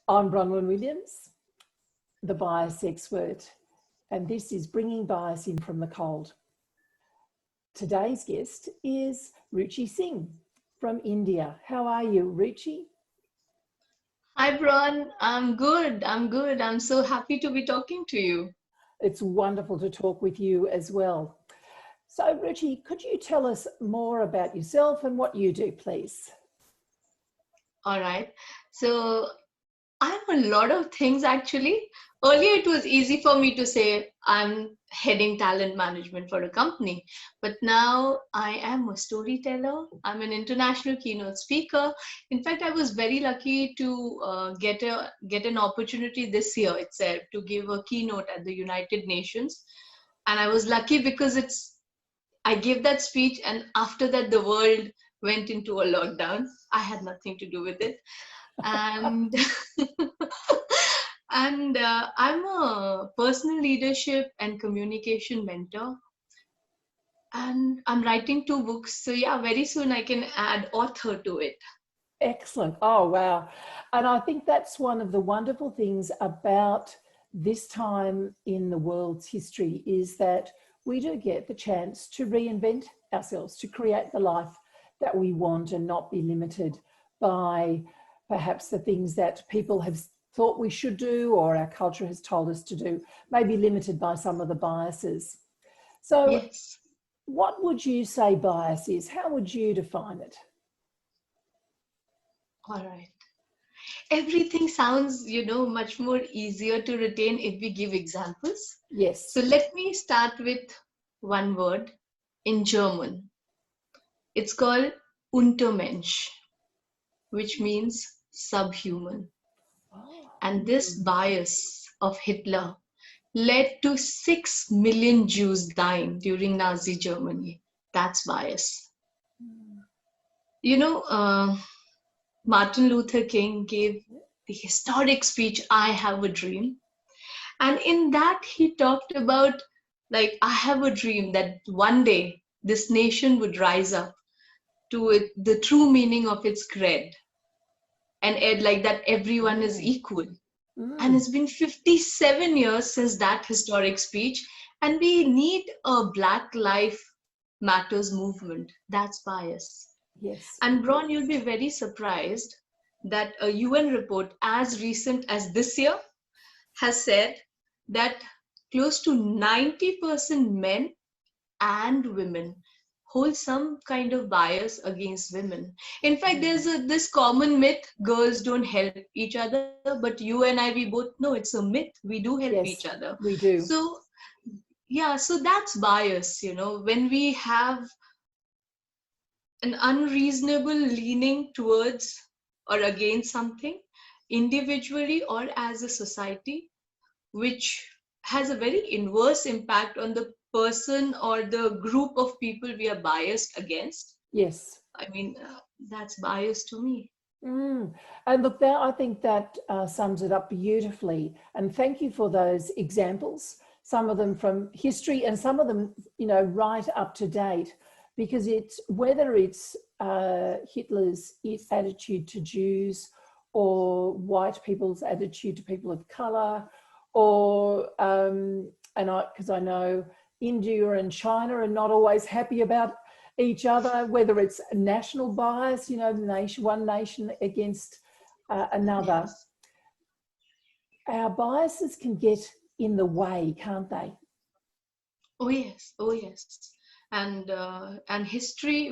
I'm Bronwyn Williams, the bias expert, and this is Bringing Bias in from the Cold. Today's guest is Ruchi Singh from India. How are you, Ruchi? Hi, Bron. I'm good. I'm so happy to be talking to you. It's wonderful to talk with you as well. So, Ruchi, could you tell us more about yourself and what you do, please? All right. So I'm a lot of things actually. Earlier, it was easy for me to say I'm heading talent management for a company, but now I am a storyteller. I'm an international keynote speaker. In fact, I was very lucky to get an opportunity this year itself to give a keynote at the United Nations, and I was lucky because I gave that speech, and after that, the world went into a lockdown. I had nothing to do with it, and I'm a personal leadership and communication mentor, and I'm writing 2 books. So yeah, very soon I can add author to it. Excellent. Oh, wow. And I think that's one of the wonderful things about this time in the world's history is that we do get the chance to reinvent ourselves, to create the life that we want and not be limited by perhaps the things that people have thought we should do or our culture has told us to do, maybe limited by some of the biases. So Yes. what would you say bias is? How would you define it? All right. Everything sounds, much more easier to retain if we give examples. Yes. So let me start with one word in German. It's called Untermensch, which means subhuman. And this bias of Hitler led to 6 million Jews dying during Nazi Germany. That's bias. Martin Luther King gave the historic speech, I Have a Dream. And in that, he talked about, like, I have a dream that one day this nation would rise up to it, the true meaning of its creed, and like that everyone is equal. And it's been 57 years since that historic speech, and we need a Black Lives Matters movement. That's bias. Yes. And Bron, you'll be very surprised that a UN report as recent as this year has said that close to 90% men and women hold some kind of bias against women. In fact, there's this common myth, girls don't help each other, but you and I, we both know it's a myth. We do help each other. We do. So, yeah, so that's bias, when we have an unreasonable leaning towards or against something, individually or as a society, which has a very inverse impact on the person or the group of people we are biased against. Yes. I mean, that's bias to me. And look, I think that sums it up beautifully. And thank you for those examples, some of them from history and some of them, right up to date, because it's whether it's Hitler's attitude to Jews or white people's attitude to people of color, or, because I know India and China are not always happy about each other, whether it's national bias, one nation against another. Yes. Our biases can get in the way, can't they? Oh yes, oh yes. And history,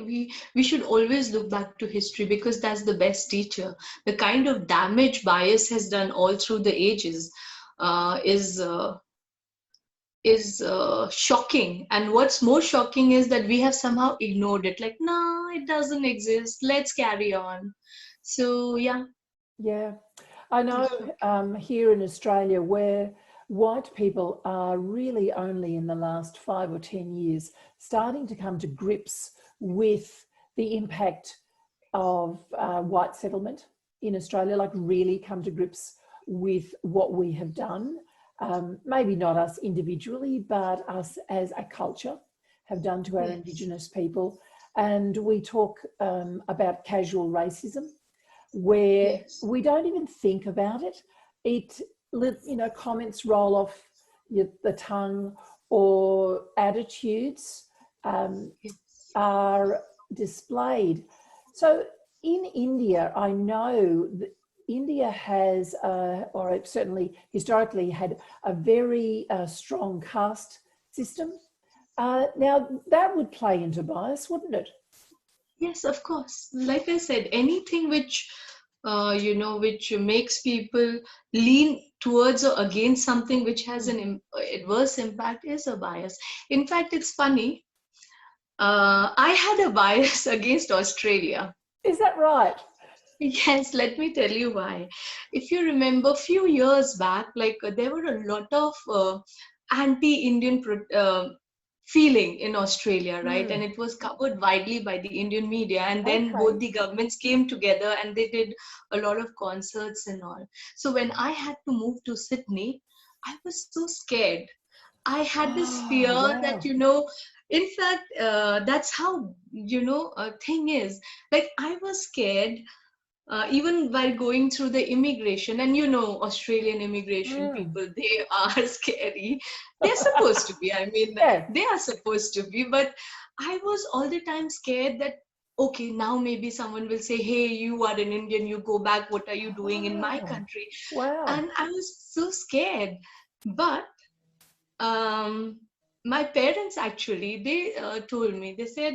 we should always look back to history because that's the best teacher. The kind of damage bias has done all through the ages is shocking. And what's more shocking is that we have somehow ignored it, like, no, it doesn't exist, let's carry on. So yeah. I know here in Australia, where white people are really only in the last 5 or 10 years starting to come to grips with the impact of white settlement in Australia, like really come to grips with what we have done. Maybe not us individually, but us as a culture have done to our Indigenous people. And we talk about casual racism. where Yes. we don't even think about it. It, you know, comments roll off the tongue, or attitudes Yes. are displayed. So in India, I know that India has, or it certainly historically had, a very strong caste system. Now that would play into bias, wouldn't it? Yes, of course. Like I said, anything which which makes people lean towards or against something which has an adverse impact is a bias. In fact, it's funny. I had a bias against Australia. Is that right? Yes, let me tell you why. If you remember, a few years back, there were a lot of anti-Indian feeling in Australia, right? And Mm. it was covered widely by the Indian media. And then both Okay. the governments came together and they did a lot of concerts and all. So when I had to move to Sydney, I was so scared. I had this fear Oh, that, wow. in fact, that's how, thing is. Like, I was scared even while going through the immigration. And, Australian immigration Mm. people, they are scary. They're supposed to be. I mean, Yeah. they are supposed to be. But I was all the time scared that, okay, now maybe someone will say, hey, you are an Indian, you go back. What are you doing in my Oh, country? wow. And I was so scared. But um, my parents actually, they told me, they said,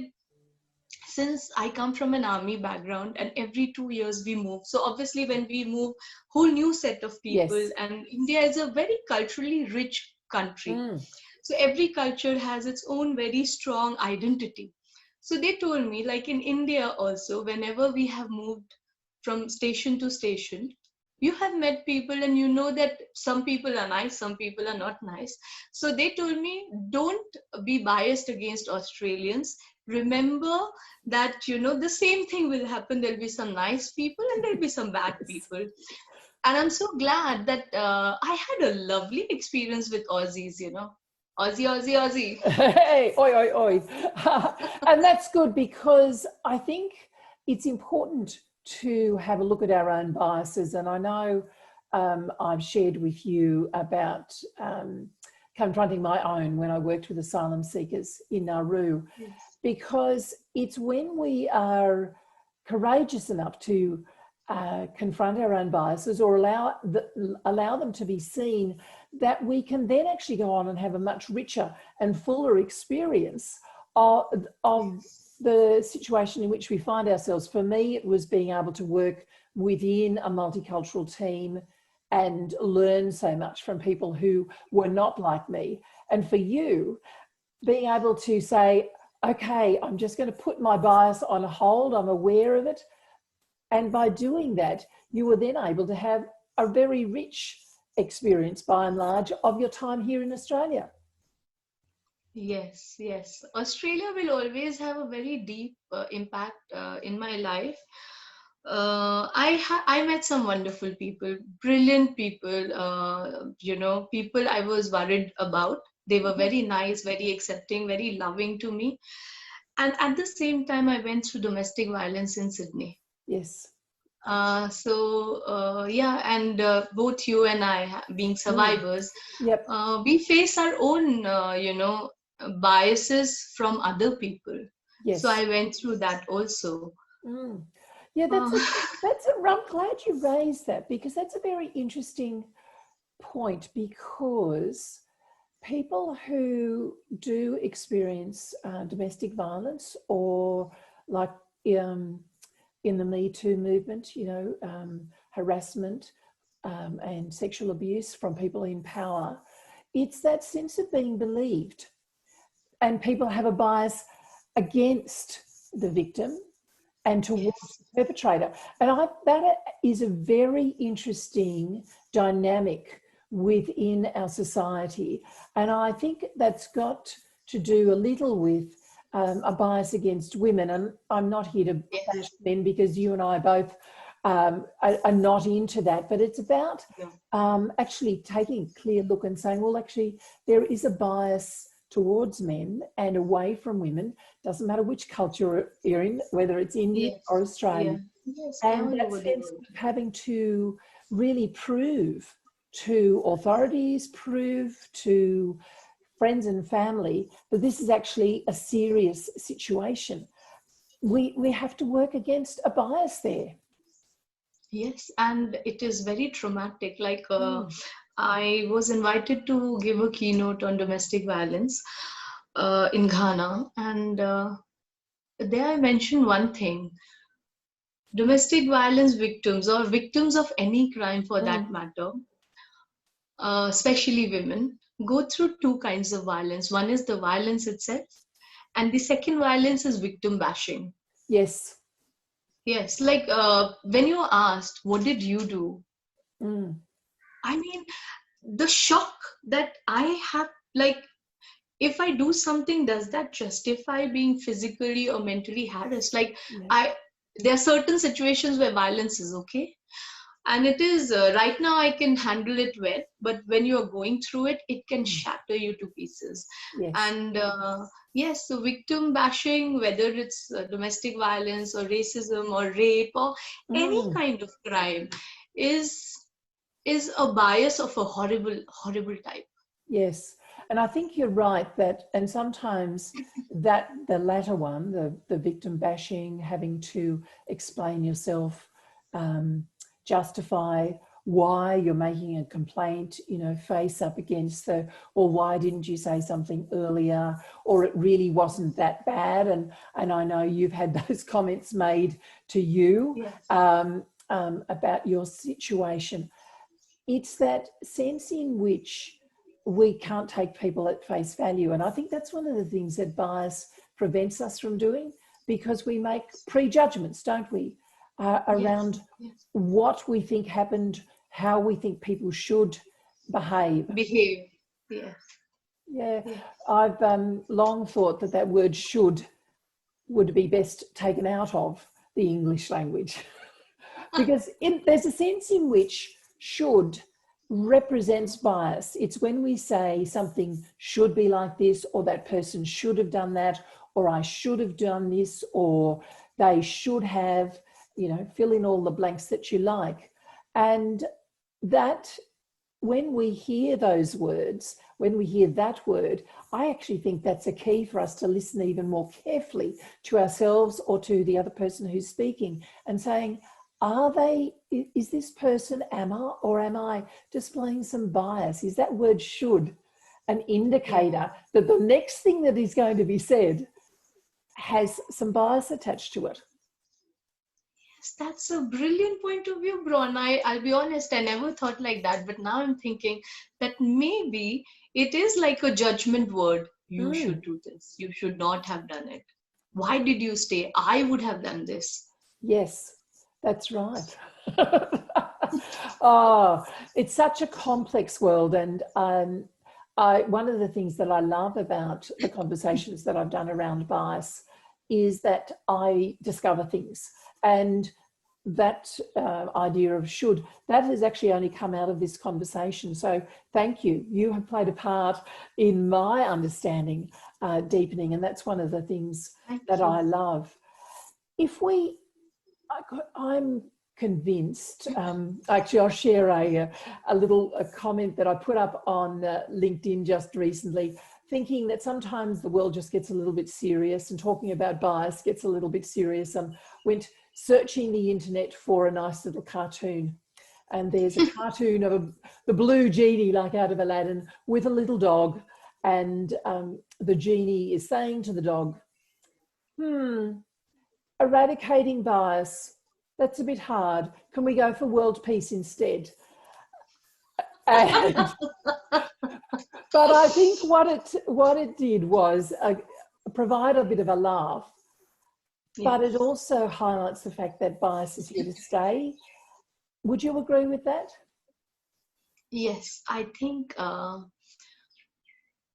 since I come from an army background and every 2 years we move. So obviously when we move, whole new set of people, Yes. and India is a very culturally rich country. Mm. So every culture has its own very strong identity. So they told me, like in India also, whenever we have moved from station to station, you have met people and you know that some people are nice, some people are not nice. So they told me, don't be biased against Australians. Remember that, the same thing will happen. There'll be some nice people and there'll be some bad people. And I'm so glad that I had a lovely experience with Aussies. Aussie, Aussie, Aussie. Hey, oi, oi, oi. And that's good, because I think it's important to have a look at our own biases. And I know I've shared with you about confronting my own when I worked with asylum seekers in Nauru, Yes. because it's when we are courageous enough to confront our own biases, or allow them to be seen, that we can then actually go on and have a much richer and fuller experience of the situation in which we find ourselves. For me, it was being able to work within a multicultural team and learn so much from people who were not like me. And for you, being able to say, okay, I'm just going to put my bias on hold, I'm aware of it. And by doing that, you were then able to have a very rich experience, by and large, of your time here in Australia. Yes, yes. Australia will always have a very deep impact in my life. I met some wonderful people, brilliant people. People I was worried about. They were very nice, very accepting, very loving to me. And at the same time, I went through domestic violence in Sydney. Yes. Yeah, and both you and I, being Mm. survivors, Yep. we face our own, biases from other people. So Yes. I went through that also. Mm. Yeah, Uh, I'm glad you raised that, because that's a very interesting point, because people who do experience domestic violence, or like um, in the Me Too movement, harassment and sexual abuse from people in power, it's that sense of being believed. And people have a bias against the victim and towards yes, the perpetrator. And that is a very interesting dynamic within our society. And I think that's got to do a little with a bias against women. And I'm not here to bash yes, men, because you and I both are not into that. But it's about no, actually taking a clear look and saying, well, actually, there is a bias towards men and away from women. Doesn't matter which culture you're in, whether it's Indian or yes, yeah, Australian. Yes, And all that over the sense world. of having to really prove to authorities, prove to friends and family that this is actually a serious situation. We have to work against a bias there. Yes, and it is very traumatic. Like, Mm. I was invited to give a keynote on domestic violence in Ghana, and there I mentioned one thing: domestic violence victims, or victims of any crime for that Mm. matter, especially women, go through two kinds of violence. One is the violence itself, and the second violence is victim bashing. Yes. Yes, like when you asked, what did you do? Mm. I mean, the shock that I have, like, if I do something, does that justify being physically or mentally harassed? Like, Yeah. I, there are certain situations where violence is okay. And it is, right now I can handle it well, but when you are going through it, it can Mm. shatter you to pieces. Yes. And yes, so victim bashing, whether it's domestic violence or racism or rape or any Mm. kind of crime, is is a bias of a horrible, horrible type. Yes. And I think you're right that, and sometimes that the latter one, the victim bashing, having to explain yourself, justify why you're making a complaint, you know, face up against the, or why didn't you say something earlier, or it really wasn't that bad. And I know you've had those comments made to you Yes. about your situation. It's that sense in which we can't take people at face value. And I think that's one of the things that bias prevents us from doing, because we make prejudgments, don't we, Yes. around Yes. what we think happened, how we think people should behave. Behave. Yes. Yeah, Yes. I've long thought that that word should would be best taken out of the English language. Because there's a sense in which should represents bias. It's when we say something should be like this, or that person should have done that, or I should have done this, or they should have, you know, fill in all the blanks that you like. And that, when we hear those words, when we hear that word, I actually think that's a key for us to listen even more carefully to ourselves or to the other person who's speaking, and saying, are they, is this person, am I, or am I displaying some bias? Is that word should an Yeah. indicator that the next thing that is going to be said has some bias attached to it? Yes, that's a brilliant point of view, Bron. I'll be honest, I never thought like that. But now I'm thinking that maybe it is like a judgment word. You should Mm, do this. You should not have done it. Why did you stay? I would have done this. yes, that's right. Oh, it's such a complex world. And one of the things that I love about the conversations that I've done around bias is that I discover things. And that idea of should, that has actually only come out of this conversation. So thank you. You have played a part in my understanding deepening. And that's one of the things Thank that you. I love. If we, I'm convinced, actually I'll share a little comment that I put up on LinkedIn just recently, thinking that sometimes the world just gets a little bit serious, and talking about bias gets a little bit serious. And went searching the internet for a nice little cartoon, and there's a cartoon of the blue genie, like out of Aladdin, with a little dog, and the genie is saying to the dog, eradicating bias, that's a bit hard. Can we go for world peace instead? And, but I think what it did was provide a bit of a laugh, but it Yes. also highlights the fact that bias is here to stay. Would you agree with that? Yes, I think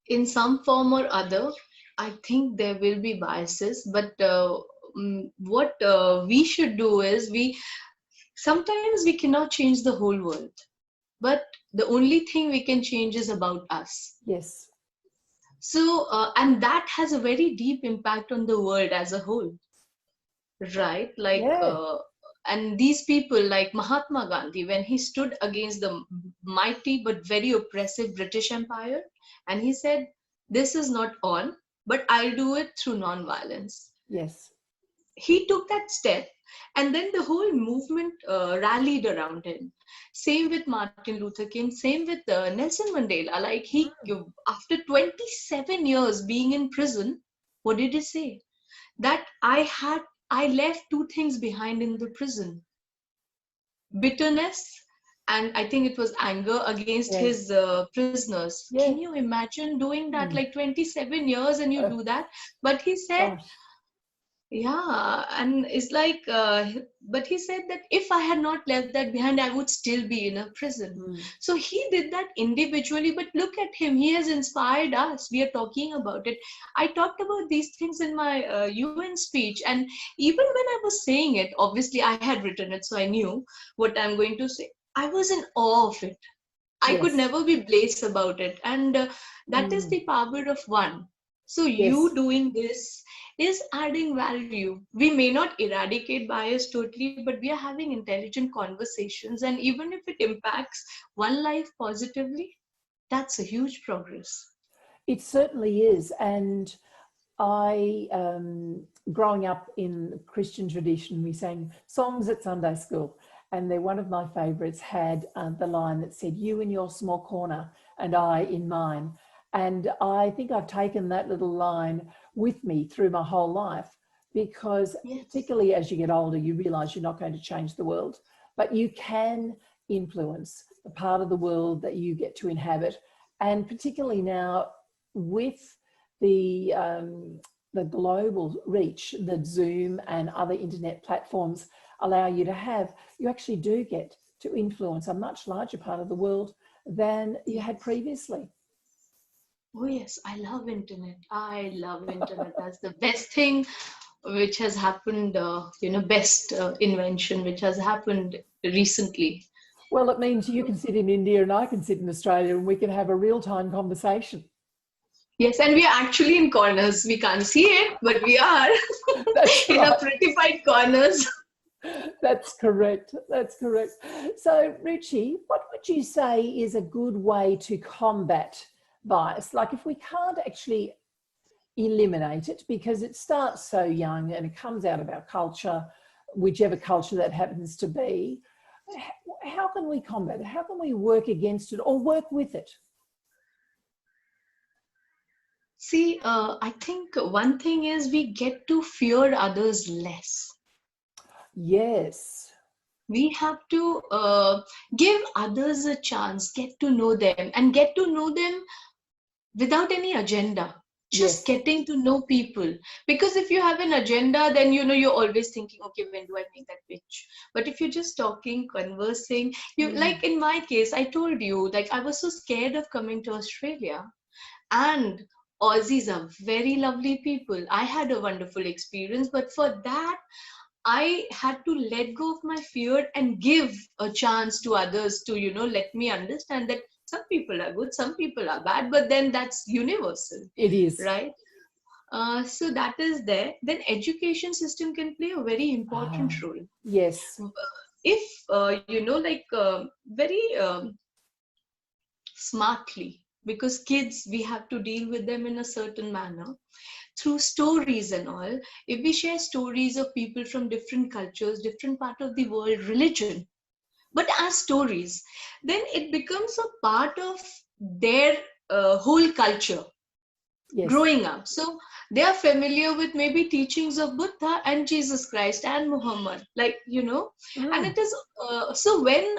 in some form or other, I think there will be biases, but what we should do is, we sometimes we cannot change the whole world, but the only thing we can change is about us. Yes. So, and that has a very deep impact on the world as a whole, right? Like, Yeah. And these people like Mahatma Gandhi, when he stood against the mighty but very oppressive British Empire, and he said, this is not on, but I'll do it through non-violence. Yes. He took that step, and then the whole movement rallied around him. Same with Martin Luther King, same with Nelson Mandela. Like after 27 years being in prison, what did he say? That I left two things behind in the prison: bitterness, and I think it was anger against Yes. his prisoners. Yes. Can you imagine doing that? Like 27 years and you do that? But he said, Gosh. yeah, and it's like, but he said that if I had not left that behind, I would still be in a prison. So he did that individually, but look at him. He has inspired us. We are talking about it. I talked about these things in my UN speech. And even when I was saying it, obviously I had written it, so I knew what I'm going to say. I was in awe of it. I could Yes. never be blessed about it. And that is the power of one. So you Yes. doing this is adding value. We may not eradicate bias totally, but we are having intelligent conversations. And even if it impacts one life positively, that's a huge progress. It certainly is. And I, growing up in Christian tradition, we sang songs at Sunday school. And they're one of my favourites had the line that said, you in your small corner and I in mine. And I think I've taken that little line with me through my whole life, because particularly as you get older, you realise you're not going to change the world, but you can influence the part of the world that you get to inhabit. And particularly now with the global reach that Zoom and other internet platforms allow you to have, you actually do get to influence a much larger part of the world than you had previously. Oh yes, I love internet. I love internet. That's the best thing which has happened, best invention which has happened recently. Well, it means you can sit in India and I can sit in Australia and we can have a real-time conversation. Yes, and we are actually in corners. We can't see it, but we are in a prettified corners. That's correct. That's correct. So, Ruchi, what would you say is a good way to combat bias? Like if we can't actually eliminate it because it starts so young and it comes out of our culture, whichever culture that happens to be, how can we combat it? How can we work against it or work with it? See, I think one thing is we get to fear others less. Yes. We have to give others a chance, get to know them, and get to know them without any agenda. Just getting to know people. Because if you have an agenda, then you're always thinking, okay, when do I make that pitch? But if you're just talking, conversing, like in my case, I told you, like I was so scared of coming to Australia. And Aussies are very lovely people. I had a wonderful experience, but for that, I had to let go of my fear and give a chance to others to, let me understand that some people are good, some people are bad, but then that's universal. It is. Right? So that is there. Then education system can play a very important role. Yes. If, very smartly, because kids, we have to deal with them in a certain manner through stories and all. If we share stories of people from different cultures, different part of the world, religion, but as stories, then it becomes a part of their whole culture. Growing up. So they are familiar with maybe teachings of Buddha and Jesus Christ and Muhammad, and it is, so when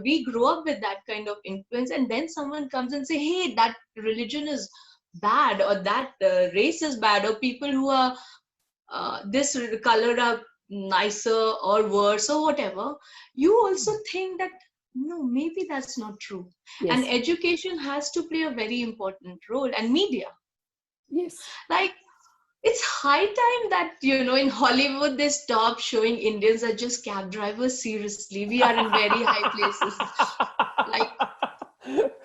we grow up with that kind of influence and then someone comes and say, hey, that religion is bad, or that race is bad, or people who are this color are nicer or worse or whatever, you also think that no, maybe that's not true. And education has to play a very important role, and media. Yes. Like, it's high time that, in Hollywood, they stop showing Indians as just cab drivers. Seriously, we are in very high places.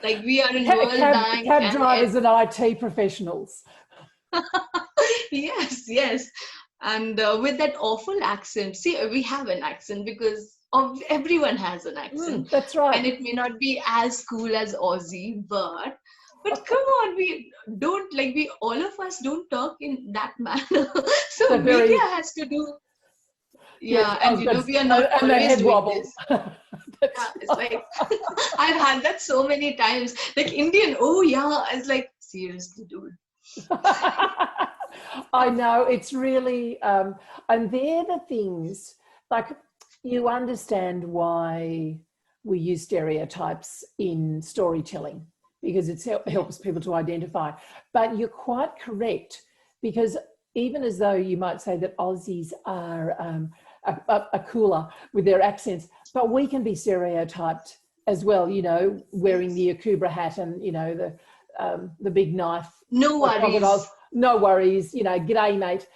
Like we are in World Bank. Cab drivers and IT professionals. Yes. And with that awful accent, see, we have an accent because everyone has an accent, That's right. and it may not be as cool as Aussie, but come on, we don't like we all of us don't talk in that manner. So So very, media has to do, yes, yeah, and we are not and the always head doing wobble. this. That's Yeah, it's like I've had that so many times. Like Indian, oh yeah, it's like seriously, dude. I know, it's really, and they're the things, like, you understand why we use stereotypes in storytelling, because it helps people to identify. But you're quite correct, because even as though you might say that Aussies are a cooler with their accents, but we can be stereotyped as well, you know, wearing the Akubra hat and, you know, the big knife. No worries. No worries, you know, g'day mate.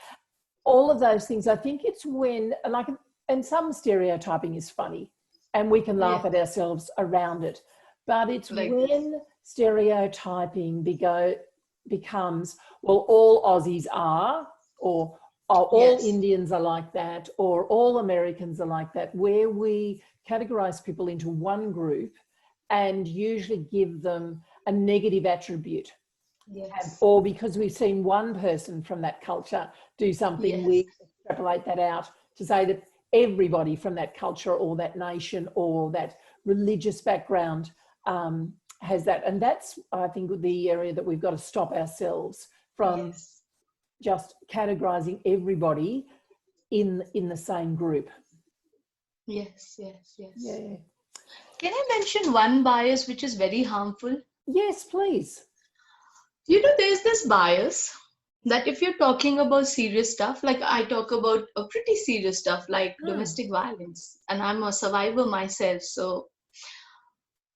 All of those things, I think it's when, like, and some stereotyping is funny and we can laugh at ourselves around it. But it's Like when stereotyping becomes, well, all Aussies are, or all Indians are like that, or all Americans are like that, where we categorize people into one group and usually give them a negative attribute. Yes. Or because we've seen one person from that culture do something, we extrapolate that out to say that everybody from that culture or that nation or that religious background has that. And that's, I think, the area that we've got to stop ourselves from just categorizing everybody in the same group. Yes. Yeah. Can I mention one bias which is very harmful? Yes, please. You know, there's this bias that if you're talking about serious stuff, like I talk about a pretty serious stuff like domestic violence, and I'm a survivor myself, so,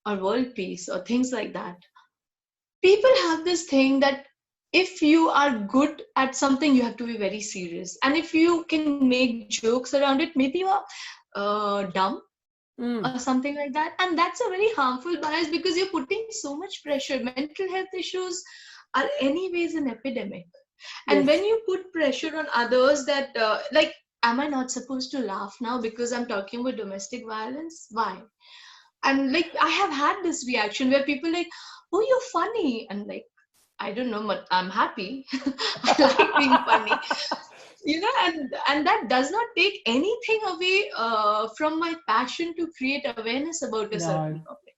or world peace or things like that. People have this thing that if you are good at something, you have to be very serious. And if you can make jokes around it, maybe you are dumb or something like that. And that's a very harmful bias because you're putting so much pressure. Mental health issues are anyways an epidemic. And when you put pressure on others that, like, am I not supposed to laugh now because I'm talking about domestic violence? Why? And like, I have had this reaction where people like, oh, you're funny. And like, I don't know, but I'm happy. I like being funny. You know, and that does not take anything away from my passion to create awareness about a certain topic.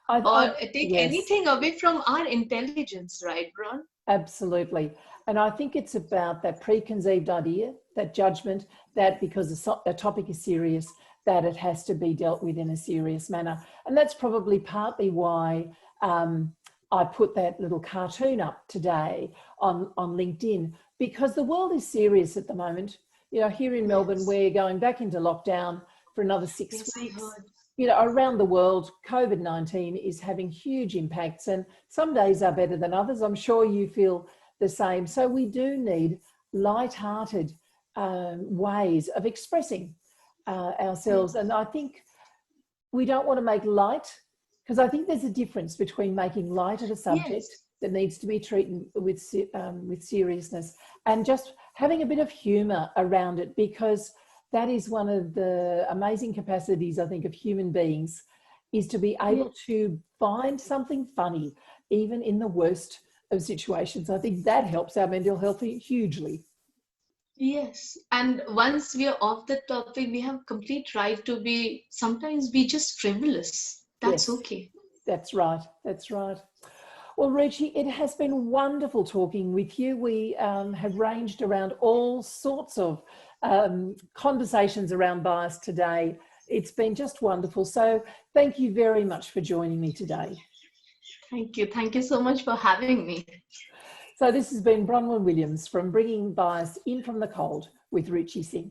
Or take anything away from our intelligence, right, Bron? Absolutely. And I think it's about that preconceived idea, that judgment, that because a topic is serious, that it has to be dealt with in a serious manner. And that's probably partly why I put that little cartoon up today on LinkedIn, because the world is serious at the moment. You know, here in Melbourne, we're going back into lockdown for another 6 weeks. You know, around the world, COVID-19 is having huge impacts, and some days are better than others. I'm sure you feel the same. So we do need light-hearted ways of expressing ourselves. And I think we don't want to make light, because I think there's a difference between making light of a subject that needs to be treated with seriousness and just having a bit of humour around it, because that is one of the amazing capacities, I think, of human beings, is to be able to find something funny, even in the worst of situations. I think that helps our mental health hugely. Yes. And once we are off the topic, we have complete right to sometimes be just frivolous. That's okay. That's right. That's right. Well, Ruchi, it has been wonderful talking with you. We have ranged around all sorts of conversations around bias today. It's been just wonderful. So thank you very much for joining me today. Thank you. Thank you so much for having me. So this has been Bronwyn Williams from Bringing Bias in from the Cold with Ruchi Singh.